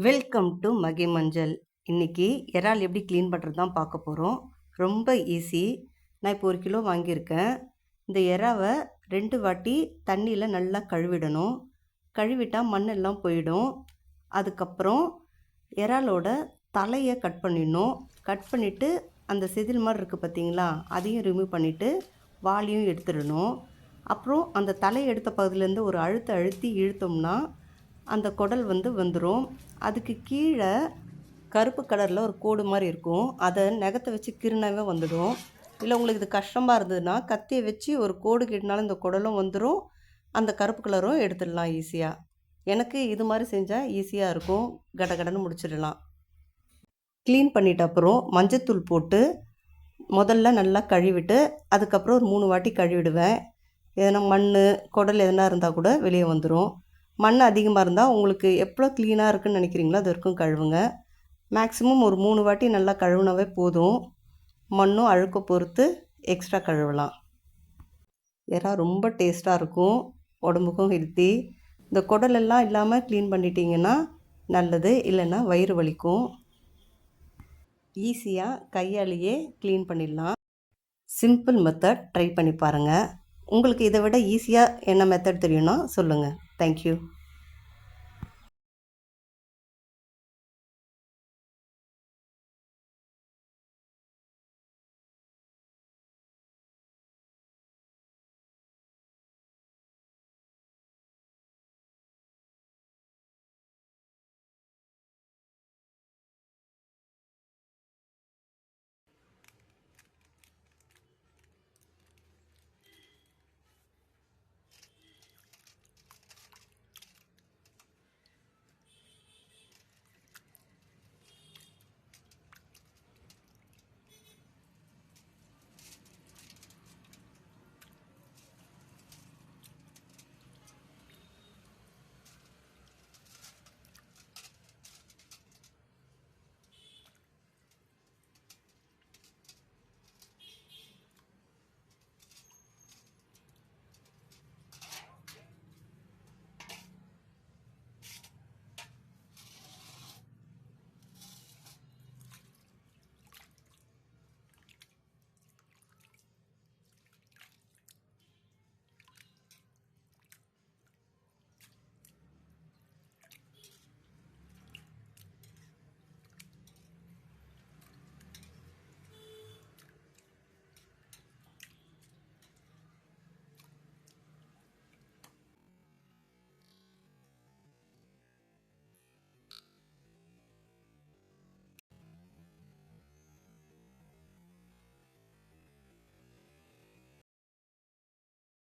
Welcome to மகி மஞ்சள். இன்றைக்கி இறால் எப்படி க்ளீன் பண்ணுறது தான் பார்க்க போகிறோம். ரொம்ப ஈஸி. நான் இப்போ 1 கிலோ வாங்கியிருக்கேன். இந்த இறாவை 2 வாட்டி தண்ணியில் நல்லா கழுவிடணும். கழுவிட்டால் மண்ணெல்லாம் போயிடும். அதுக்கப்புறம் இறாலோட தலையை கட் பண்ணிடணும். கட் பண்ணிவிட்டு அந்த செதில் மாதிரி இருக்குது பார்த்தீங்களா, அதையும் ரிமூவ் பண்ணிவிட்டு வாலையும் எடுத்துடணும். அப்புறம் அந்த தலையை எடுத்த பகுதியிலேருந்து ஒரு அழுத்தி இழுத்தோம்னா அந்த குடல் வந்துடும். அதுக்கு கீழே கருப்பு கலரில் ஒரு கோடு மாதிரி இருக்கும். அதை நகத்தை வச்சு கிருனாவே வந்துடும். இல்லை உங்களுக்கு இது கஷ்டமாக இருந்ததுன்னா கத்தியை வச்சு ஒரு கோடு கிட்டினாலும் இந்த குடலும் வந்துடும், அந்த கருப்பு கலரும் எடுத்துடலாம் ஈஸியாக. எனக்கு இது மாதிரி செஞ்சால் ஈஸியாக இருக்கும், கடகடன்னு முடிச்சிடலாம். க்ளீன் பண்ணிட்ட அப்புறம் மஞ்சத்தூள் போட்டு முதல்ல நல்லா கழுவிட்டு அதுக்கப்புறம் ஒரு 3 வாட்டி கழுவிடுவேன். எதனா மண் குடல் எதனா இருந்தால் கூட வெளியே வந்துடும். மண் அதிகமாக இருந்தால் உங்களுக்கு எவ்வளோ க்ளீனாக இருக்குதுன்னு நினைக்கிறீங்களோ அது வரைக்கும் கழுவுங்க. மேக்ஸிமம் ஒரு 3 வாட்டி நல்லா கழுவுனாவே போதும். மண்ணும் அழுக்க பொறுத்து எக்ஸ்ட்ரா கழுவலாம். இறா ரொம்ப டேஸ்ட்டாக இருக்கும், உடம்புக்கும் ஹெல்த்தி. இந்த குடலெல்லாம் இல்லாமல் க்ளீன் பண்ணிட்டீங்கன்னா நல்லது, இல்லைன்னா வயிறு வலிக்கும். ஈஸியாக கையாலேயே க்ளீன் பண்ணிடலாம். சிம்பிள் மெத்தட் ட்ரை பண்ணி பாருங்கள். உங்களுக்கு இதை விட ஈஸியாக என்ன மெத்தட் தெரியும்னா சொல்லுங்கள். தேங்க்யூ.